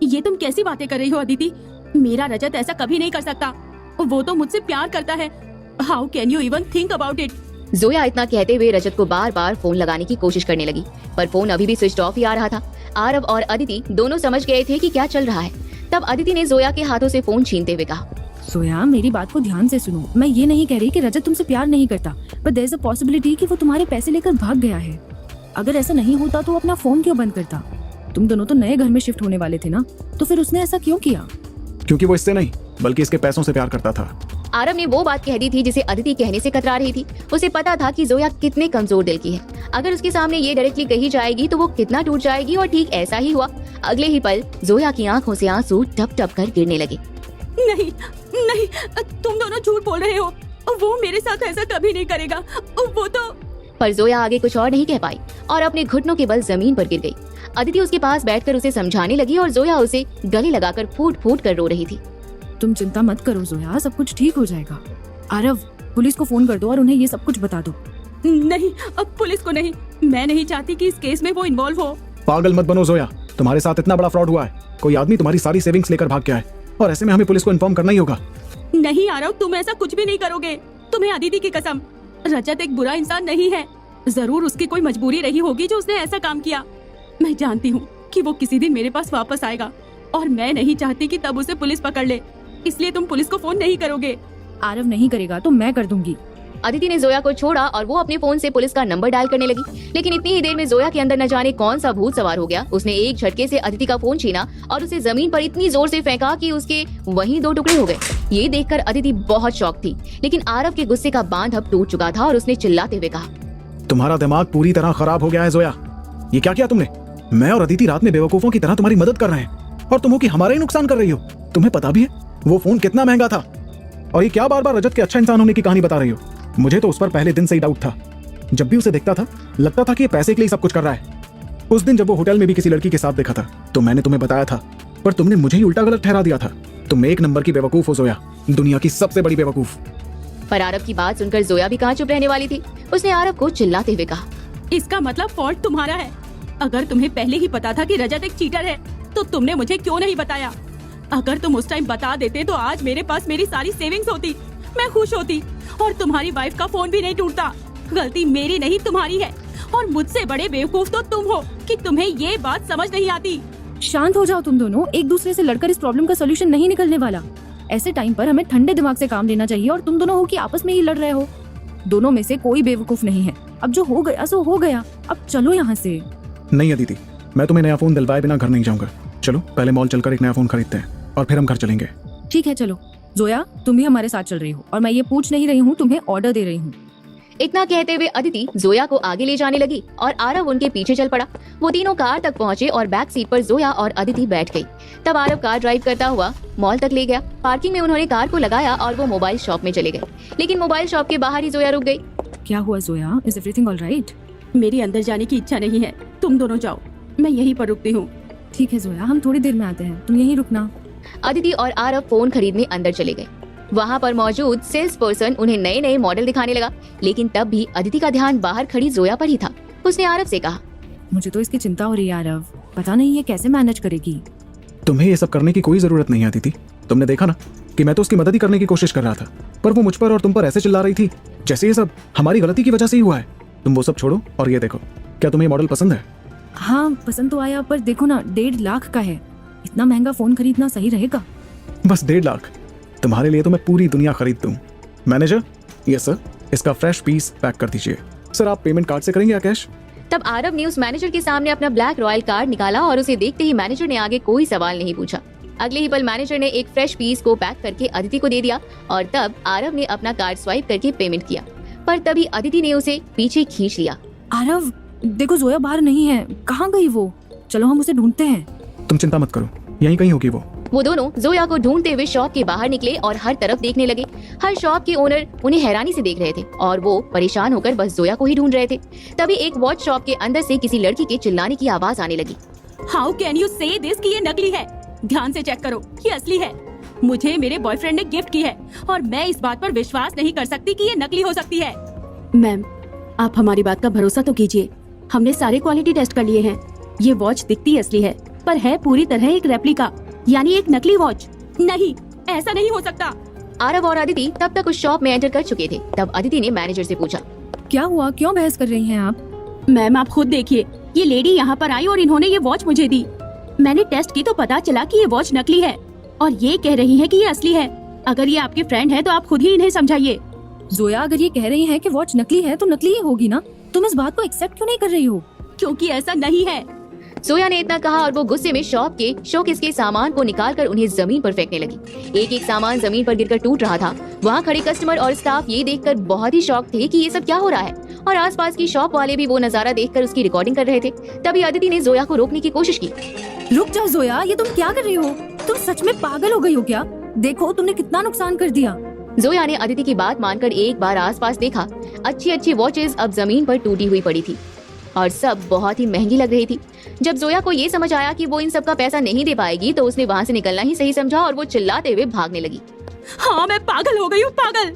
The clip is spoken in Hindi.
ये तुम कैसी बातें कर रही हो अदिति? मेरा रजत ऐसा कभी नहीं कर सकता। वो तो मुझसे प्यार करता है। How can you even think about it? Zoya इतना कहते हुए रजत को बार बार फोन लगाने की कोशिश करने लगी, पर फोन अभी भी स्विच ऑफ ही आ रहा था। आरव और अदिति दोनों समझ गए थे कि क्या चल रहा है। तब अदिति ने जोया के हाथों से फोन छीनते हुए कहा, जोया मेरी बात को ध्यान से सुनो। मैं ये नहीं कह रही कि रजत तुमसे प्यार नहीं करता, पर देयर इज अ पॉसिबिलिटी कि वो तुम्हारे पैसे लेकर भाग गया है। अगर ऐसा नहीं होता तो अपना फोन क्यों बंद करता? तुम दोनों तो नए घर में शिफ्ट होने वाले थे ना, तो फिर उसने ऐसा क्यों किया? क्योंकि वो इससे नहीं बल्कि इसके पैसों से प्यार करता था। आरव ने वो बात कह दी थी जिसे अदिति कहने से कतरा रही थी। उसे पता था कि जोया कितने कमजोर दिल की है। अगर उसके सामने ये डायरेक्टली कही जाएगी तो वो कितना टूट जाएगी, और ठीक ऐसा ही हुआ। अगले ही पल जोया की आंखों से आंसू टप टप कर गिरने लगे। नहीं नहीं, तुम दोनों झूठ बोल रहे हो। वो मेरे साथ ऐसा कभी नहीं करेगा। वो तो। पर जोया आगे कुछ और नहीं कह पाई और अपने घुटनों के बल जमीन पर गिर गई। अदिति उसके पास बैठकर उसे समझाने लगी और जोया उसे गले लगाकर फूट फूट कर रो रही थी। तुम चिंता मत करो जोया, सब कुछ ठीक हो जाएगा। आरव, पुलिस को फोन कर दो और उन्हें ये सब कुछ बता दो। नहीं, अब पुलिस को नहीं। मैं नहीं चाहती कि इस केस में वो इन्वॉल्व हो। पागल मत बनो जोया, तुम्हारे साथ इतना बड़ा फ्रॉड हुआ है। कोई आदमी तुम्हारी सारी सेविंग्स लेकर भाग गया है और ऐसे में हमें पुलिस को इन्फॉर्म करना ही होगा। नहीं आरव, तुम ऐसा कुछ भी नहीं करोगे। तुम्हें अदिति की कसम, रजत एक बुरा इंसान नहीं है। जरूर उसकी कोई मजबूरी रही होगी जो उसने ऐसा काम किया। मैं जानती हूँ कि वो किसी दिन मेरे पास वापस आएगा और मैं नहीं चाहती कि तब उसे पुलिस पकड़ ले। इसलिए तुम पुलिस को फोन नहीं करोगे। आरव नहीं करेगा तो मैं कर दूंगी। अदिति ने जोया को छोड़ा और वो अपने फोन से पुलिस का नंबर डायल करने लगी। लेकिन इतनी ही देर में जोया के अंदर न जाने कौन सा भूत सवार हो गया। उसने एक झटके से अदिति का फोन छीना और उसे जमीन पर इतनी जोर से फेंका कि उसके वहीं 2 टुकड़े हो गए। ये देखकर अदिति बहुत शॉक थी, लेकिन आरव के गुस्से का बांध अब टूट चुका था और उसने चिल्लाते हुए कहा, तुम्हारा दिमाग पूरी तरह खराब हो गया है जोया। ये क्या किया तुमने? मैं और अदिति रात में बेवकूफों की तरह तुम्हारी मदद कर रहे हैं और तुम हो कि हमारा ही नुकसान कर रही हो। तुम्हें पता भी है वो फोन कितना महंगा था? और ये क्या बार बार रजत के अच्छा इंसान होने की कहानी बता रही हो? मुझे तो उस पर पहले दिन से ही डाउट था। जब भी उसे देखता था लगता था कि ये पैसे के लिए सब कुछ कर रहा है। उस दिन जब वो होटल में भी किसी लड़की के साथ देखा था तो मैंने तुम्हें बताया था, पर तुमने मुझे ही उल्टा गलत ठहरा दिया था। तुम एक नंबर की बेवकूफ हो जोया, दुनिया की सबसे बड़ी बेवकूफ। पर आरव की बात सुनकर जोया भी कहाँ चुप रहने वाली थी। उसने आरव को चिल्लाते हुए कहा, इसका मतलब फॉल्ट तुम्हारा है। अगर तुम्हें पहले ही पता था कि रजत एक चीटर है तो तुमने मुझे क्यों नहीं बताया? अगर तुम उस टाइम बता देते तो आज मेरे पास मेरी सारी सेविंग्स होती, मैं खुश होती और तुम्हारी वाइफ का फोन भी नहीं टूटता। गलती मेरी नहीं तुम्हारी है और मुझसे बड़े बेवकूफ तो तुम हो कि तुम्हें ये बात समझ नहीं आती। शांत हो जाओ तुम दोनों। एक दूसरे से लड़कर इस प्रॉब्लम का सोल्यूशन नहीं निकलने वाला। ऐसे टाइम पर हमें ठंडे दिमाग से काम लेना चाहिए और तुम दोनों हो कि आपस में ही लड़ रहे हो। दोनों में से कोई बेवकूफ नहीं है। अब जो हो गया सो हो गया, अब चलो यहाँ से। नहीं अदिति, मैं तुम्हें नया फोन दिलवाए बिना घर नहीं जाऊंगा। चलो पहले मॉल चलकर एक नया फोन खरीदते हैं और फिर हम घर चलेंगे। ठीक है चलो। जोया, तुम भी हमारे साथ चल रही हो और मैं ये पूछ नहीं रही हूँ, तुम्हें ऑर्डर दे रही हूँ। इतना कहते हुए अदिति जोया को आगे ले जाने लगी और आरव उनके पीछे चल पड़ा। वो तीनों कार तक पहुँचे और बैक सीट पर जोया और अदिति बैठ गई। तब आरव कार ड्राइव करता हुआ मॉल तक ले गया। पार्किंग में उन्होंने कार को लगाया और वो मोबाइल शॉप में चले गए। लेकिन मोबाइल शॉप के बाहर ही जोया रुक गई। क्या हुआ Zoya? Is everything all right? मेरी अंदर जाने की इच्छा नहीं है, तुम दोनों जाओ, मैं यहीं पर रुकती हूँ। ठीक है जोया, हम थोड़ी देर में आते हैं, तुम यहीं रुकना। अदिति और आरव फोन खरीदने अंदर चले गए। वहाँ पर मौजूद सेल्स पर्सन उन्हें नए नए मॉडल दिखाने लगा, लेकिन तब भी अदिति का ध्यान बाहर खड़ी जोया पर ही था। उसने आरव से कहा, मुझे तो इसकी चिंता हो रही है आरव, पता नहीं ये कैसे मैनेज करेगी। तुम्हें ये सब करने की कोई जरूरत नहीं आती थी। तुमने देखा ना कि मैं तो उसकी मदद ही करने की कोशिश कर रहा था, पर वो मुझ पर और तुम पर ऐसे चिल्ला रही थी जैसे ये सब हमारी गलती की वजह से ही हुआ है। तुम वो सब छोड़ो और ये देखो, क्या तुम्हें मॉडल पसंद है? हाँ पसंद तो आया, पर देखो ना 1.5 लाख का है। इतना महंगा फोन खरीदना सही रहेगा? बस 1.5 लाख? तुम्हारे लिए तो मैं पूरी दुनिया खरीद दूं। मैनेजर, यस सर, इसका फ्रेश पीस पैक कर दीजिए। सर आप पेमेंट कार्ड से करेंगे या कैश? तब आरव ने उस मैनेजर के सामने अपना ब्लैक रॉयल कार्ड निकाला और उसे देखते ही मैनेजर ने आगे कोई सवाल नहीं पूछा। अगले ही पल मैनेजर ने एक फ्रेश पीस को पैक करके अदिति को दे दिया और तब आरव ने अपना कार्ड स्वाइप करके पेमेंट किया। पर तभी अदिति ने उसे पीछे खींच लिया। आरव देखो, जोया बाहर नहीं है, कहाँ गई वो? चलो हम उसे ढूंढते हैं। तुम चिंता मत करो, यहीं कहीं होगी वो। वो दोनों जोया को ढूंढते हुए शॉप के बाहर निकले और हर तरफ देखने लगे। हर शॉप के ओनर उन्हें हैरानी से देख रहे थे और वो परेशान होकर बस जोया को ही ढूंढ रहे थे। तभी एक वॉच शॉप के अंदर से किसी लड़की के चिल्लाने की आवाज आने लगी। हाउ कैन यू से दिस कि ये नकली है? ध्यान से चेक करो, ये असली है। मुझे मेरे बॉयफ्रेंड ने गिफ्ट की है और मैं इस बात पर विश्वास नहीं कर सकती कि ये नकली हो सकती है। मैम, आप हमारी बात का भरोसा तो कीजिए। हमने सारे क्वालिटी टेस्ट कर लिए हैं। ये वॉच दिखती असली है, पर है पूरी तरह एक रेप्लिका, यानी एक नकली वॉच। नहीं, ऐसा नहीं हो सकता। आरव और अदिति तब तक उस शॉप में एंटर कर चुके थे। तब अदिति ने मैनेजर से पूछा, क्या हुआ, क्यों बहस कर रही हैं आप? मैम आप खुद देखिए, ये लेडी यहाँ पर आई और इन्होंने ये वॉच मुझे दी। मैंने टेस्ट की तो पता चला कि ये वॉच नकली है और ये कह रही है कि ये असली है। अगर ये आपके फ्रेंड है तो आप खुद ही इन्हें समझाइए। जोया, अगर ये कह रही हैं कि वॉच नकली है तो नकली ही होगी ना। तुम इस बात को एक्सेप्ट क्यों नहीं कर रही हो? क्योंकि ऐसा नहीं है। जोया ने इतना कहा और वो गुस्से में शॉप के शोकेस के सामान को निकालकर उन्हें जमीन पर फेंकने लगी। एक एक सामान जमीन पर गिरकर टूट रहा था। वहाँ खड़े कस्टमर और स्टाफ ये देखकर बहुत ही शॉक थे कि ये सब क्या हो रहा है और आसपास की शॉप वाले भी वो नजारा देखकर उसकी रिकॉर्डिंग कर रहे थे। तभी अदिति ने जोया को रोकने की कोशिश की। रुक जाओ जोया, ये तुम क्या कर रही हो? तुम सच में पागल हो गई हो क्या? देखो तुमने कितना नुकसान कर दिया। जोया ने अदिति की बात मानकर एक बार आसपास देखा। अच्छी अच्छी वॉचेस अब जमीन पर टूटी हुई पड़ी थी और सब बहुत ही महंगी लग रही थी। जब जोया को ये समझ आया कि वो इन सब का पैसा नहीं दे पाएगी तो उसने वहाँ से निकलना ही सही समझा और वो चिल्लाते हुए भागने लगी। हाँ, मैं पागल हो गई हूँ, पागल।